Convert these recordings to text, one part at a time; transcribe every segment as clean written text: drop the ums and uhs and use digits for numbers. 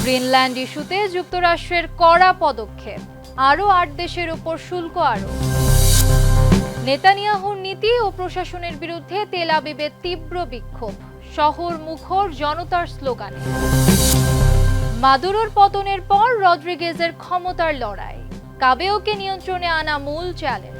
Greenland ইস্যুতে যুক্তরাষ্ট্রের কড়া পদক্ষেপ, আরও 8 দেশের উপর শুল্ক আরোপ। নেতানিয়াহুর নীতি ও প্রশাসনের বিরুদ্ধে তেল আবিবের তীব্র বিক্ষোভ, শহর মুখর জনতার স্লোগানে। মাদুরোর পতনের পর রদ্রিগেজের ক্ষমতার লড়াই, কাবেওকে নিয়ন্ত্রণে আনা মূল চ্যালেঞ্জ।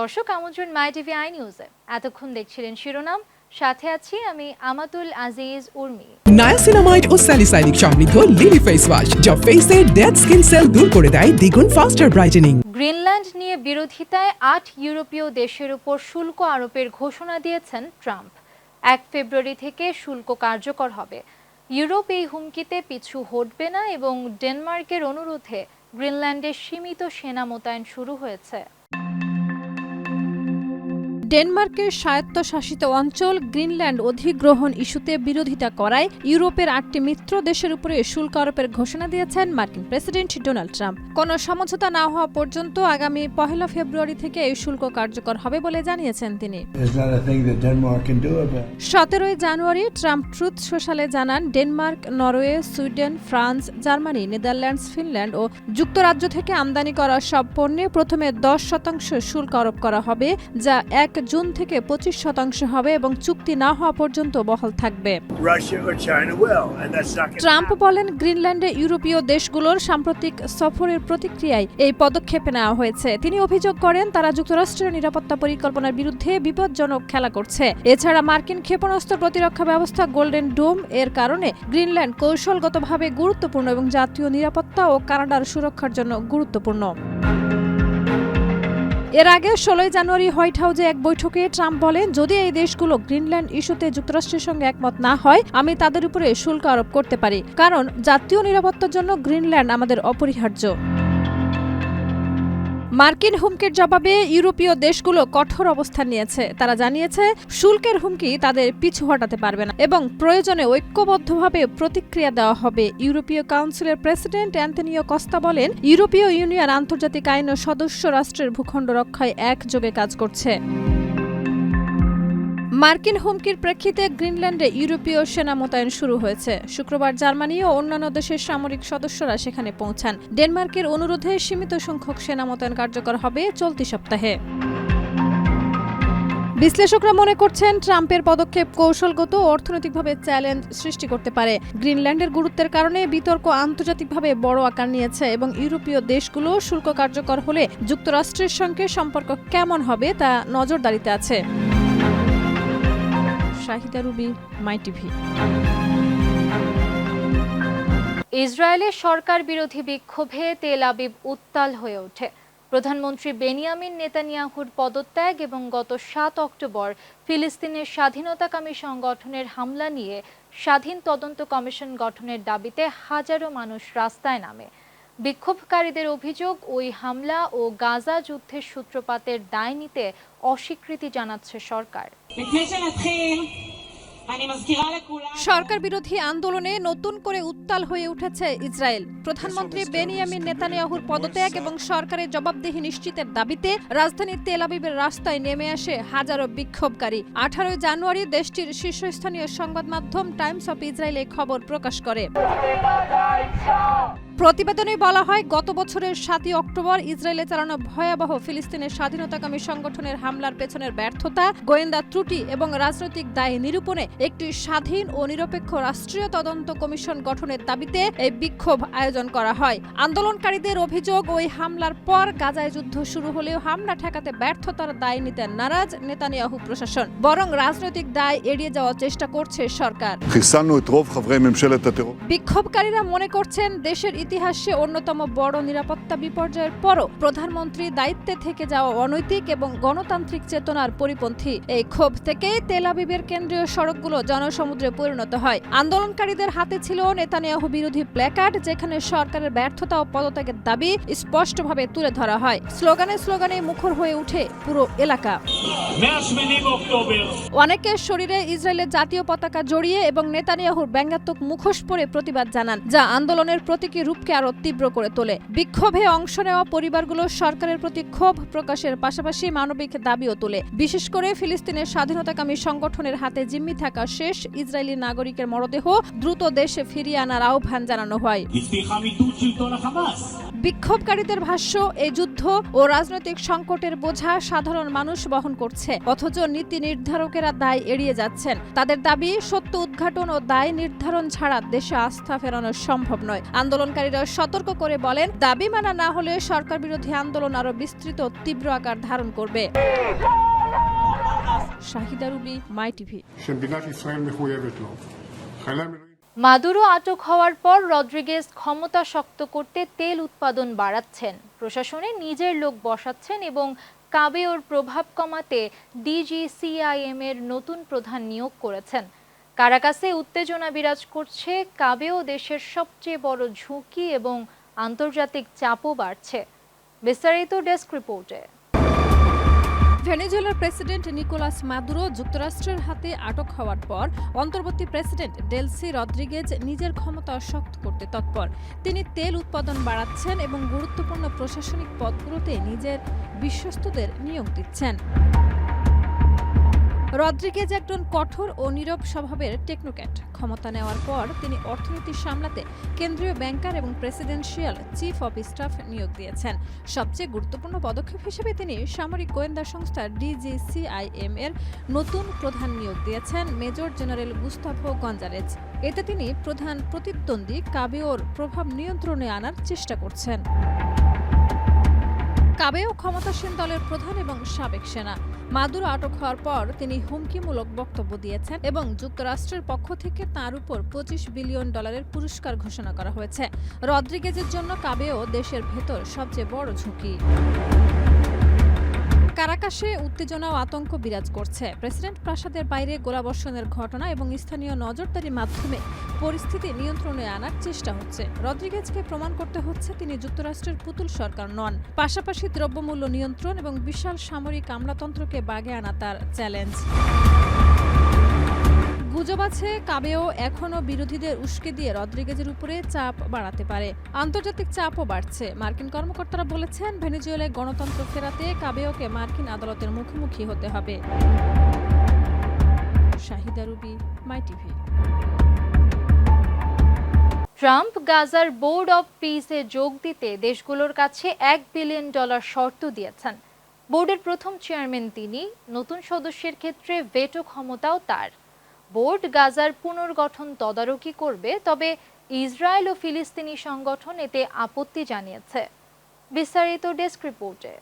দর্শক, আমন্ত্রণ মাই টিভি আই নিউজে। এতক্ষণ দেখছিলেন শিরোনাম, সাথে আছি আমি আমাতুল আজিজ উর্মি। নায়াসিনামাইড ও স্যালিসাইলিক সমৃদ্ধ লিলি ফেস ওয়াশ যা ফেসের ডেড স্কিন সেল দূর করে দেয় দ্বিগুণ ফাস্টার ব্রাইটেনিং। গ্রিনল্যান্ড নিয়ে বিরোধিতায় 8 ইউরোপীয় দেশের উপর শুল্ক আরোপের ঘোষণা দিয়েছেন ট্রাম্প। 1 ফেব্রুয়ারি থেকে শুল্ক কার্যকর হবে। ইউরোপ এই হুমকিতে পিছু হটবে না এবং ডেনমার্কের অনুরোধে গ্রিনল্যান্ডে সীমিত সেনা মোতায়েন শুরু হয়েছে। ডেনমার্কের স্বায়ত্তশাসিত অঞ্চল গ্রিনল্যান্ড অধিগ্রহণ ইস্যুতে বিরোধিতা করায় ইউরোপের 8টি মিত্র দেশের উপরে শুল্ক আরোপের ঘোষণা দিয়েছেন মার্কিন প্রেসিডেন্ট ডোনাল্ড ট্রাম্প। কোনো সমঝোতা না হওয়া পর্যন্ত আগামী 1 ফেব্রুয়ারি থেকে এই শুল্ক কার্যকর হবে বলে জানিয়েছেন তিনি। 17 জানুয়ারি ট্রাম্প ট্রুথ সোশ্যালে জানান, Denmark, Norway, Sweden, France, Germany, Netherlands, Finland ও যুক্তরাজ্য থেকে আমদানি করা সব পণ্যে প্রথমে 10% শুল্ক আরোপ করা হবে, যা 1 জুন থেকে 25% হবে এবং চুক্তি না হওয়া পর্যন্ত বহাল থাকবে। ট্রাম্প বলেন, গ্রিনল্যান্ডে ইউরোপীয় দেশগুলোর সাম্প্রতিক সফরের প্রতিক্রিয়ায় এই পদক্ষেপ নেওয়া হয়েছে। তিনি অভিযোগ করেন, তারা যুক্তরাষ্ট্রের নিরাপত্তা পরিকল্পনার বিরুদ্ধে বিপজ্জনক খেলা করছে। এছাড়া মার্কিন ক্ষেপণাস্ত্র প্রতিরক্ষা ব্যবস্থা গোল্ডেন ডোম এর কারণে গ্রিনল্যান্ড কৌশলগতভাবে গুরুত্বপূর্ণ এবং জাতীয় নিরাপত্তা ও কানাডার সুরক্ষার জন্য গুরুত্বপূর্ণ। এর আগে 16 জানুয়ারি হোয়াইট হাউসে এক বৈঠকে ট্রাম্প বলেন, যদি এই দেশগুলো গ্রিনল্যান্ড ইস্যুতে যুক্তরাষ্ট্রের সঙ্গে একমত না হয়, আমি তাদের উপরে শুল্ক আরোপ করতে পারি, কারণ জাতীয় নিরাপত্তার জন্য গ্রিনল্যান্ড আমাদের অপরিহার্য। মার্কিন হুমকির জবাবে ইউরোপীয় দেশগুলো কঠোর অবস্থান নিয়েছে। তারা জানিয়েছে, শুল্কের হুমকি তাদের পিছু হটাতে পারবে না এবং প্রয়োজনে ঐক্যবদ্ধভাবে প্রতিক্রিয়া দেওয়া হবে। ইউরোপীয় কাউন্সিলের প্রেসিডেন্ট অ্যান্তনিও কস্তা বলেন, ইউরোপীয় ইউনিয়ন আন্তর্জাতিক আইন ও সদস্য রাষ্ট্রের ভূখণ্ড রক্ষায় একযোগে কাজ করছে। মার্কিন হুমকির প্রেক্ষিতে গ্রিনল্যান্ডে ইউরোপীয় সেনা মোতায়েন শুরু হয়েছে। শুক্রবার জার্মানি ও অন্যান্য দেশের সামরিক সদস্যরা সেখানে পৌঁছান। ডেনমার্কের অনুরোধে সীমিত সংখ্যক সেনা মোতায়েন কার্যকর হবে চলতি সপ্তাহে। বিশ্লেষকরা মনে করছেন, ট্রাম্পের পদক্ষেপ কৌশলগত ও অর্থনৈতিকভাবে চ্যালেঞ্জ সৃষ্টি করতে পারে। গ্রিনল্যান্ডের গুরুত্বের কারণে বিতর্ক আন্তর্জাতিকভাবে বড় আকার নিয়েছে এবং ইউরোপীয় দেশগুলো শুল্ক কার্যকর হলে যুক্তরাষ্ট্রের সঙ্গে সম্পর্ক কেমন হবে তা নজরদারিতে আছে। শাহিদা রুবি, মাই টিভি। ইসরায়েলের সরকার বিরোধী বিক্ষোভে তেল আবিব উত্তাল হয়ে ওঠে। প্রধানমন্ত্রী বেনিয়ামিন নেতানিয়াহুর পদত্যাগ এবং গত 7 অক্টোবর ফিলিস্তিনের স্বাধীনতাকামী সংগঠনের হামলা নিয়ে স্বাধীন তদন্ত কমিশন গঠনের দাবিতে হাজারো মানুষ রাস্তায় নামে। বিক্ষোভকারীদের অভিযোগ, ওই হামলা ও গাজা যুদ্ধের সূত্রপাতের দায় নিতে অস্বীকৃতি জানাচ্ছে সরকার। সরকার বিরোধী আন্দোলনে নতুন করে উত্তাল হয়ে উঠেছে ইসরায়েল। প্রধানমন্ত্রী বেনিয়ামিন নেতানিয়াহুর পদত্যাগ এবং সরকারের জবাবদিহি নিশ্চিতের দাবিতে রাজধানী তেল আবিবের রাস্তায় নেমে আসে হাজারো বিক্ষোভকারী। 18 জানুয়ারি দেশটির শীর্ষস্থানীয় সংবাদ মাধ্যম টাইমস অফ ইসরায়েল এই খবর প্রকাশ করে। প্রতিবেদনে বলা হয়, গত বছরের 7 অক্টোবর ইসরায়েলে চালানো ভয়াবহ ফিলিস্তিনের স্বাধীনতাকামী সংগঠনের হামলার পেছনের ব্যর্থতা, গোয়েন্দা ত্রুটি এবং রাজনৈতিক দায় নিরূপণে একটি স্বাধীন ও নিরপেক্ষ রাষ্ট্রীয় তদন্ত কমিশন গঠনের দাবিতে এই বিক্ষোভ আয়োজন করা হয়। আন্দোলনকারীদের অভিযোগ, ওই হামলার পর গাজায় যুদ্ধ শুরু হলেও হামলা ঠেকাতে ব্যর্থতার দায় নিতে নারাজ নেতানিয়াহু প্রশাসন, বরং রাজনৈতিক দায় এড়িয়ে যাওয়ার চেষ্টা করছে সরকার। বিক্ষোভকারীরা মনে করছেন, দেশের ইতিহাসে অন্যতম বড় নিরাপত্তা বিপর্যয়ের পরও প্রধানমন্ত্রী দায়িত্বে থেকে যাওয়া অনৈতিক এবং গণতান্ত্রিক চেতনার পরিপন্থী। এই ক্ষোভ থেকেই তেল আবিবের কেন্দ্রীয় সড়কগুলো জনসমুদ্রে পরিণত হয়। আন্দোলনকারীদের হাতে ছিল নেতানিয়াহু বিরোধী প্ল্যাকার্ড, যেখানে সরকারের ব্যর্থতা ও পদত্যাগের দাবি স্পষ্টভাবে তুলে ধরা হয়। স্লোগানে স্লোগানে মুখর হয়ে ওঠে পুরো এলাকা। অনেকের শরীরে ইসরায়েলের জাতীয় পতাকা জড়িয়ে এবং নেতানিয়াহুর ব্যঙ্গাত্মক মুখোশ পরে প্রতিবাদ জানান, যা আন্দোলনের প্রতীকী রূপ বিক্ষোভকে আরো তীব্র করে তোলে। বিক্ষোভে অংশ নেওয়া পরিবারগুলো সরকারের প্রতি ক্ষোভ প্রকাশের পাশাপাশি মানবিক দাবিও তোলে। বিশেষ করে ফিলিস্তিনের স্বাধীনতাকামী সংগঠনের হাতে জিম্মি থাকা শেষ ইসরায়েলি নাগরিকের মরদেহ দ্রুত দেশে ফিরিয়ে আনার আহ্বান জানানো হয়। বিক্ষোভকারীদের ভাষ্য, এই যুদ্ধ ও রাজনৈতিক সংকটের বোঝা সাধারণ মানুষ বহন করছে, অথচ নীতি নির্ধারকেরা দায় এড়িয়ে যাচ্ছেন। তাদের দাবি, সত্য উদ্ঘাটন ও দায় নির্ধারণ ছাড়া দেশে আস্থা ফেরানো সম্ভব নয়। আন্দোলনকারীরা সতর্ক করে বলেন, দাবি মানা না হলে সরকার বিরোধী আন্দোলন আরো বিস্তৃত তীব্র আকার ধারণ করবে। শাহিদা রুবি, মাই টিভি। মাদুরো আটক হওয়ার পর রদ্রিগেজ ক্ষমতা শক্ত করতে তেল উৎপাদন বাড়াচ্ছেন, প্রশাসনে নিজের লোক বসাচ্ছেন এবং কাবেওর প্রভাব কমাতে ডিজিসিআইএম এর নতুন প্রধান নিয়োগ করেছেন। কারাকাসে উত্তেজনা বিরাজ করছে, কাবেও দেশের সবচেয়ে বড় ঝুঁকি এবং আন্তর্জাতিক চাপও বাড়ছে। বিস্তারিত ডেস্ক রিপোর্টে। ভেনেজুয়েলার প্রেসিডেন্ট নিকোলাস মাদুরো যুক্তরাষ্ট্রের হাতে আটক হওয়ার পর অন্তর্বর্তী প্রেসিডেন্ট ডেলসি রদ্রিগেজ নিজের ক্ষমতা শক্ত করতে তৎপর। তিনি তেল উৎপাদন বাড়াচ্ছেন এবং গুরুত্বপূর্ণ প্রশাসনিক পদগুলোতে নিজের বিশ্বস্তদের নিয়োগ দিচ্ছেন। রদ্রিগেজ একজন কঠোর ও নীরব স্বভাবের টেকনোক্র্যাট। ক্ষমতা নেওয়ার পর তিনি অর্থনীতি সামলাতে কেন্দ্রীয় ব্যাংকার এবং প্রেসিডেন্সিয়াল চিফ অব স্টাফ নিয়োগ দিয়েছেন। সবচেয়ে গুরুত্বপূর্ণ পদক্ষেপ হিসেবে তিনি সামরিক গোয়েন্দা সংস্থা ডিজিসিআইএম এর নতুন প্রধান নিয়োগ দিয়েছেন, মেজর জেনারেল গুস্তাভো গঞ্জালেজ। এতে তিনি প্রধান প্রতিদ্বন্দ্বী কাবেওর প্রভাব নিয়ন্ত্রণে আনার চেষ্টা করছেন। কাবেও ক্ষমতাসীন দলের প্রধান এবং সাবেক সেনা। মাদুরো আটক হওয়ার পর তিনি হুমকিমূলক বক্তব্য দিয়েছেন এবং যুক্তরাষ্ট্রের পক্ষ থেকে তার উপর $25 বিলিয়ন পুরস্কার ঘোষণা করা হয়েছে। রদ্রিগেজের জন্য কাবেও দেশের ভেতর সবচেয়ে বড় ঝুঁকি। কারাকাসে উত্তেজনা ও আতঙ্ক বিরাজ করছে। প্রেসিডেন্ট প্রাসাদের বাইরে গোলাবর্ষণের ঘটনা এবং স্থানীয় নজরদারির মাধ্যমে পরিস্থিতি নিয়ন্ত্রণে আনার চেষ্টা হচ্ছে। রদ্রিগেজকে প্রমাণ করতে হচ্ছে তিনি যুক্তরাষ্ট্রের পুতুল সরকার নন। পাশাপাশি দ্রব্যমূল্য নিয়ন্ত্রণ এবং বিশাল সামরিক আমলাতন্ত্রকে বাগে আনা তার চ্যালেঞ্জ। গুজব আছে, কাবেও এখনও বিরোধীদের উস্কে দিয়ে রদ্রিগেজের উপরে চাপ বাড়াতে পারে। আন্তর্জাতিক চাপও বাড়ছে। মার্কিন কর্মকর্তারা বলেছেন, ভেনেজুয়েলায় গণতন্ত্র ফেরাতে কাবেওকে মার্কিন আদালতের মুখোমুখি হতে হবে। শাহিদা রুবি, মাই টিভি। ট্রাম্প গাজার বোর্ড অব পিসে যোগ দিতে দেশগুলোর কাছে $1 বিলিয়ন শর্ত দিয়েছেন। বোর্ডের প্রথম চেয়ারম্যান তিনি, নতুন সদস্যের ক্ষেত্রে ভেটো ক্ষমতাও তার। বোর্ড গাজার পুনর্গঠন তদারকি করবে, তবে ইসরায়েল ও ফিলিস্তিনি সংগঠন এতে আপত্তি জানিয়েছে। বিস্তারিত ডেস্ক রিপোর্টে।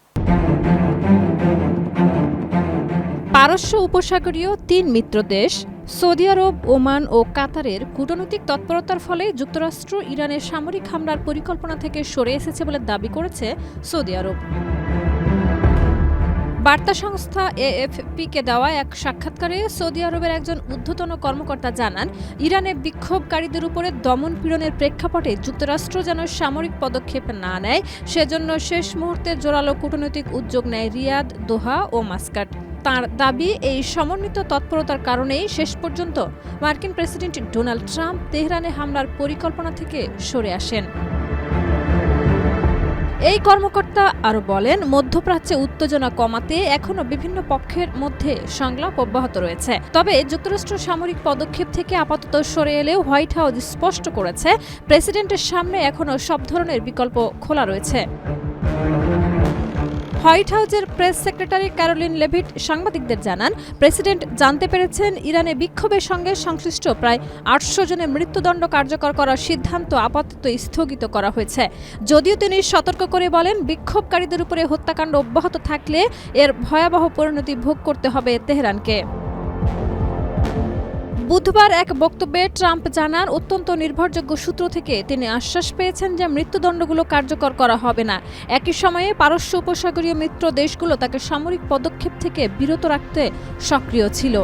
পারস্য উপসাগরীয় 3 মিত্র দেশ সৌদি আরব, ওমান ও কাতারের কূটনৈতিক তৎপরতার ফলে যুক্তরাষ্ট্র ইরানের সামরিক হামলার পরিকল্পনা থেকে সরে এসেছে বলে দাবি করেছে সৌদি আরব। বার্তা সংস্থা এএফপিকে দেওয়া এক সাক্ষাৎকারে সৌদি আরবের একজন ঊর্ধ্বতন কর্মকর্তা জানান, ইরানে বিক্ষোভকারীদের উপরে দমন-পীড়নের প্রেক্ষাপটে যুক্তরাষ্ট্র যেন সামরিক পদক্ষেপ না নেয়, সেজন্য শেষ মুহূর্তে জোরালো কূটনৈতিক উদ্যোগ নেয় রিয়াদ, দোহা ও মাস্কাট। তার দাবি, এই সমন্বিত তৎপরতার কারণেই শেষ পর্যন্ত মার্কিন প্রেসিডেন্ট ডোনাল্ড ট্রাম্প তেহরানে হামলার পরিকল্পনা থেকে সরে আসেন। এই কর্মকর্তা আরও বলেন, মধ্যপ্রাচ্যে উত্তেজনা কমাতে এখনও বিভিন্ন পক্ষের মধ্যে সংলাপ অব্যাহত রয়েছে। তবে যুক্তরাষ্ট্র সামরিক পদক্ষেপ থেকে আপাতত সরে এলেও হোয়াইট হাউস স্পষ্ট করেছে, প্রেসিডেন্টের সামনে এখনও সব ধরনের বিকল্প খোলা রয়েছে। হোয়াইট হাউসের প্রেস সেক্রেটারি ক্যারোলিন লেভিট সাংবাদিকদের জানান, প্রেসিডেন্ট জানতে পেরেছেন ইরানে বিক্ষোভের সঙ্গে সংশ্লিষ্ট প্রায় 800 জনের মৃত্যুদণ্ড কার্যকর করার সিদ্ধান্ত আপাতত স্থগিত করা হয়েছে। যদিও তিনি সতর্ক করে বলেন, বিক্ষোভকারীদের উপরে হত্যাকাণ্ড অব্যাহত থাকলে এর ভয়াবহ পরিণতি ভোগ করতে হবে তেহরানকে। বুধবার এক বক্তব্যে ট্রাম্প জানান, অত্যন্ত নির্ভরযোগ্য সূত্র থেকে তিনি আশ্বাস পেয়েছেন যে মৃত্যুদণ্ডগুলো কার্যকর করা হবে না। একই সময়ে পারস্য উপসাগরীয় মিত্র দেশগুলো তাকে সামরিক পদক্ষেপ থেকে বিরত রাখতে সক্রিয় ছিল।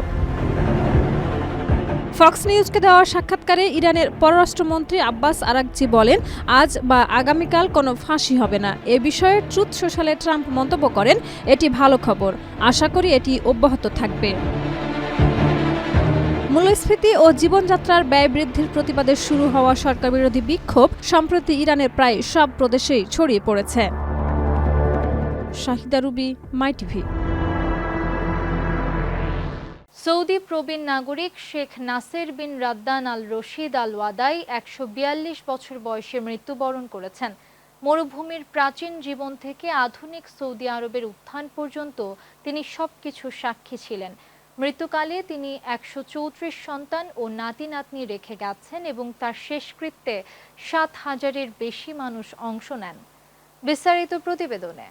ফক্স নিউজকে দেওয়া সাক্ষাৎকারে ইরানের পররাষ্ট্রমন্ত্রী আব্বাস আরাগচি বলেন, আজ বা আগামীকাল কোনো ফাঁসি হবে না। এ বিষয়ে ট্রুথ সোশ্যালে ট্রাম্প মন্তব্য করেন, এটি ভালো খবর, আশা করি এটি অব্যাহত থাকবে। মূল্যস্ফীতি ও জীবনযাত্রার ব্যয় বৃদ্ধির প্রতিবাদে শুরু হওয়া সরকারবিরোধী বিক্ষোভ সম্প্রতি ইরানের প্রায় সব প্রদেশেই ছড়িয়ে পড়েছে। শাহিদা রুবি, মাই টিভি। সৌদি প্রবীণ নাগরিক শেখ নাসের বিন রাদ্দান আল রশিদ আল ওয়াদাই ১৪২ বছর বয়সে মৃত্যুবরণ করেছেন। মরুভূমির প্রাচীন জীবন থেকে আধুনিক সৌদি আরবের উত্থান পর্যন্ত তিনি সবকিছু সাক্ষী ছিলেন। মৃত্যুকালে তিনি ১৩৪ সন্তান ও নাতি নাতনি রেখে গেছেন এবং তার শেষকৃত্যে ৭,০০০-এর বেশি মানুষ অংশ নেন। বিস্তারিত প্রতিবেদনে।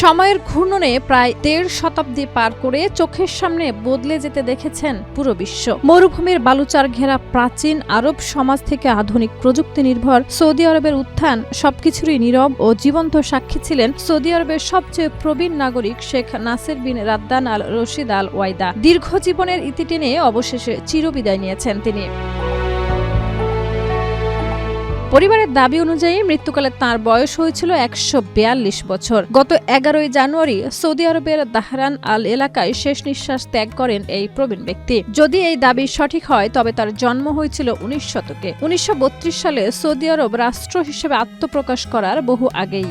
সময়ের ঘূর্ণনে প্রায় ১.৫ শতাব্দী পার করে চোখের সামনে বদলে যেতে দেখেছেন পুরো বিশ্ব। মরুভূমির বালুচার ঘেরা প্রাচীন আরব সমাজ থেকে আধুনিক প্রযুক্তি নির্ভর সৌদি আরবের উত্থান সবকিছুরই নীরব ও জীবন্ত সাক্ষী ছিলেন সৌদি আরবের সবচেয়ে প্রবীণ নাগরিক শেখ নাসের বিন রাদ্দান আল রশিদ আল ওয়াইদা। দীর্ঘ জীবনের ইতি টেনে অবশেষে চিরবিদায় নিয়েছেন তিনি। পরিবারের দাবি অনুযায়ী মৃত্যুকালে তাঁর বয়স হয়েছিল ১৪২ বছর। গত ১১ই জানুয়ারি সৌদি আরবের দাহরান আল এলাকায় শেষ নিঃশ্বাস ত্যাগ করেন এই প্রবীণ ব্যক্তি। যদি এই দাবি সঠিক হয় তবে তার জন্ম হয়েছিল ১৯ শতকে। ১৯৩২ সালে সৌদি আরব রাষ্ট্র হিসেবে আত্মপ্রকাশ করার বহু আগেই।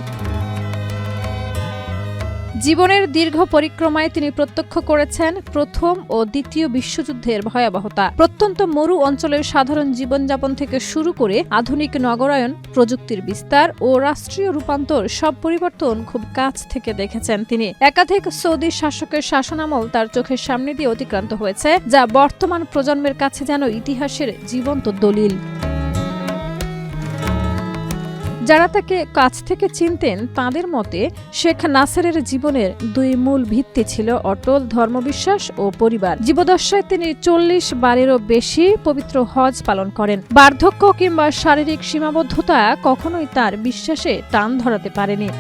জীবনের দীর্ঘ পরিক্রমায় তিনি প্রত্যক্ষ করেছেন প্রথম ও দ্বিতীয় বিশ্বযুদ্ধের ভয়াবহতা। প্রত্যন্ত মরু অঞ্চলের সাধারণ জীবনযাপন থেকে শুরু করে আধুনিক নগরায়ন, প্রযুক্তির বিস্তার ও রাষ্ট্রীয় রূপান্তর সব পরিবর্তন খুব কাছ থেকে দেখেছেন তিনি। একাধিক সৌদি শাসকের শাসনামল তার চোখের সামনে দিয়ে অতিক্রান্ত হয়েছে, যা বর্তমান প্রজন্মের কাছে যেন ইতিহাসের জীবন্ত দলিল। যারা তাকে কাছ থেকে চিনতেন তাদের মতে শেখ নাসেরের জীবনের দুই মূল ভিত্তি ছিল অটল ধর্মবিশ্বাস ও পরিবার। জীবদ্দশায় তিনি ৪০ বারেরও বেশি পবিত্র হজ পালন করেন। বার্ধক্য কিংবা শারীরিক সীমাবদ্ধতা কখনোই তার বিশ্বাসে টান ধরাতে পারেনি।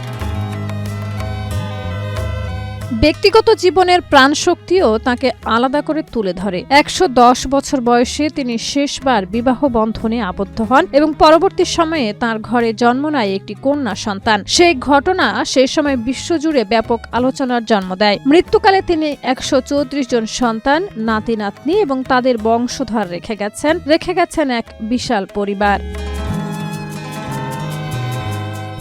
ব্যক্তিগত জীবনের প্রাণশক্তিও তাকে আলাদা করে তুলে ধরে। ১১০ বছর বয়সে তিনি শেষবার বিবাহ বন্ধনে আবদ্ধ হন এবং পরবর্তী সময়ে তার ঘরে জন্ম নেয় একটি কন্যা সন্তান। সেই ঘটনা সেই সময় বিশ্বজুড়ে ব্যাপক আলোচনার জন্ম দেয়। মৃত্যুকালে তিনি ১৩৪ জন সন্তান, নাতি নাতনি এবং তাদের বংশধর রেখে গেছেন এক বিশাল পরিবার।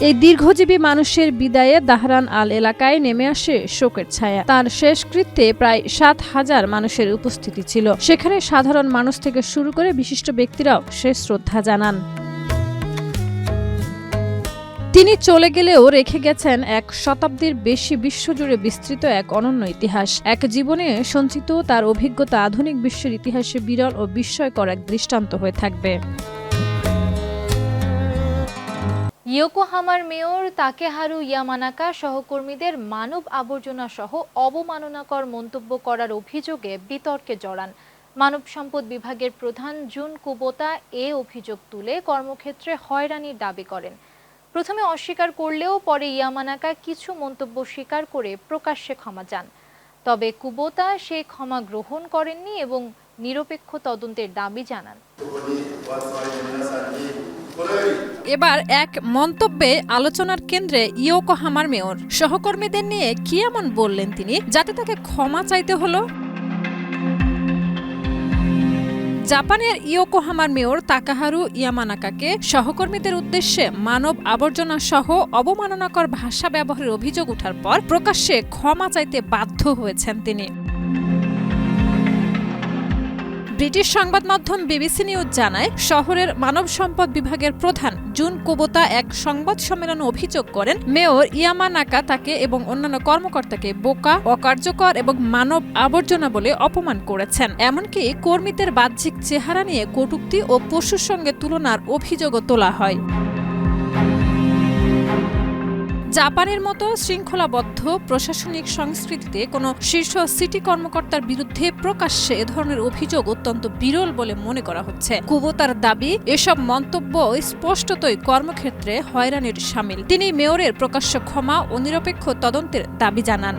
এই দীর্ঘজীবী মানুষের বিদায়ে দাহরান আল এলাকায় নেমে আসে শোকের ছায়া। তার শেষকৃত্যে প্রায় ৭,০০০ মানুষের উপস্থিতি ছিল। সেখানে সাধারণ মানুষ থেকে শুরু করে বিশিষ্ট ব্যক্তিরাও শেষ শ্রদ্ধা জানান। তিনি চলে গেলেও রেখে গেছেন ১ শতাব্দীর বেশি বিশ্বজুড়ে বিস্তৃত এক অনন্য ইতিহাস। এক জীবনে সঞ্চিত তার অভিজ্ঞতা আধুনিক বিশ্বের ইতিহাসে বিরল ও বিস্ময়কর এক দৃষ্টান্ত হয়ে থাকবে। ইয়োকোহামার মেয়র তাকেহারু ইয়ামানাকা সহকর্মীদের মানব আবর্জনা সহ অবমাননাকর মন্তব্য করার অভিযোগে বিতর্কে জড়ান। মানব সম্পদ বিভাগের প্রধান জুন কুবোতা এ অভিযোগ তুলে কর্মক্ষেত্রে হয়রানির দাবি করেন। প্রথমে অস্বীকার করলেও পরে ইয়ামানাকা কিছু মন্তব্য স্বীকার করে প্রকাশ্যে ক্ষমা চান। তবে কুবোতা সেই ক্ষমা গ্রহণ করেননি এবং নিরপেক্ষ তদন্তের দাবি জানান। এবার এক মন্তব্যে আলোচনার কেন্দ্রে ইয়োকোহামার মেয়র। সহকর্মীদের নিয়ে কি এমন বললেন তিনি যাতে তাকে ক্ষমা চাইতে হলো? জাপানের ইয়োকোহামার মেয়র তাকাহারু ইয়ামানাকাকে সহকর্মীদের উদ্দেশ্যে মানব আবর্জনা সহ অবমাননাকর ভাষা ব্যবহারের অভিযোগ ওঠার পর প্রকাশ্যে ক্ষমা চাইতে বাধ্য হয়েছেন তিনি। ব্রিটিশ সংবাদ মাধ্যম বিবিসি নিউজ জানায়, শহরের মানব সম্পদ বিভাগের প্রধান জুন কুবোতা এক সংবাদ সম্মেলনে অভিযোগ করেন মেয়র ইয়ামানাকা তাকে এবং অন্যান্য কর্মকর্তাকে বোকা, অকার্যকর এবং মানব আবর্জনা বলে অপমান করেছেন। এমনকি কর্মীদের বাহ্যিক চেহারা নিয়ে কটূক্তি ও পশুর সঙ্গে তুলনার অভিযোগও তোলা হয়। জাপানের মতো শৃঙ্খলাবদ্ধ প্রশাসনিক সংস্কৃতিতে কোনো শীর্ষ সিটি কর্মকর্তার বিরুদ্ধে প্রকাশ্যে এ ধরনের অভিযোগ অত্যন্ত বিরল বলে মনে করা হচ্ছে। কুবোতার দাবি, এসব মন্তব্য স্পষ্টতই কর্মক্ষেত্রে হয়রানির শামিল। তিনি মেয়রের প্রকাশ্য ক্ষমা ও নিরপেক্ষ তদন্তের দাবি জানান।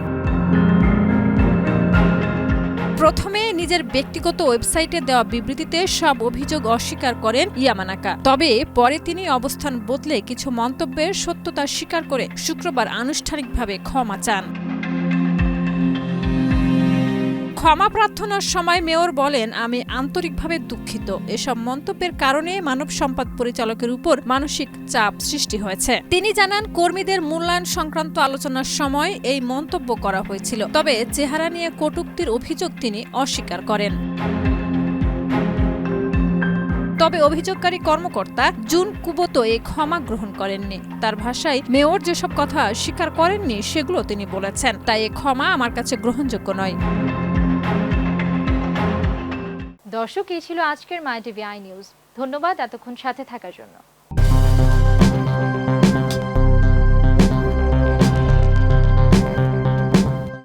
প্রথমে নিজের ব্যক্তিগত ওয়েবসাইটে দেওয়া বিবৃতিতে সব অভিযোগ অস্বীকার করেন ইয়ামানাকা। তবে পরে তিনি অবস্থান বদলে কিছু মন্তব্যের সত্যতা স্বীকার করে শুক্রবার আনুষ্ঠানিকভাবে ক্ষমা চান। ক্ষমা প্রার্থনার সময় মেয়র বলেন, আমি আন্তরিকভাবে দুঃখিত। এসব মন্তব্যের কারণে মানব সম্পদ পরিচালকের উপর মানসিক চাপ সৃষ্টি হয়েছে। তিনি জানান, কর্মীদের মূল্যায়ন সংক্রান্ত আলোচনার সময় এই মন্তব্য করা হয়েছিল, তবে চেহারা নিয়ে কটূক্তির অভিযোগ তিনি অস্বীকার করেন। তবে অভিযোগকারী কর্মকর্তা জুন কুবোতো এই ক্ষমা গ্রহণ করেননি। তার ভাষায়, মেয়র যেসব কথা স্বীকার করেননি সেগুলো তিনি বলেছেন, তাই এই ক্ষমা আমার কাছে গ্রহণযোগ্য নয়। দর্শক, এই ছিল আজকের মাই টিভি আই নিউজ। ধন্যবাদ এতক্ষণ সাথে থাকার জন্য।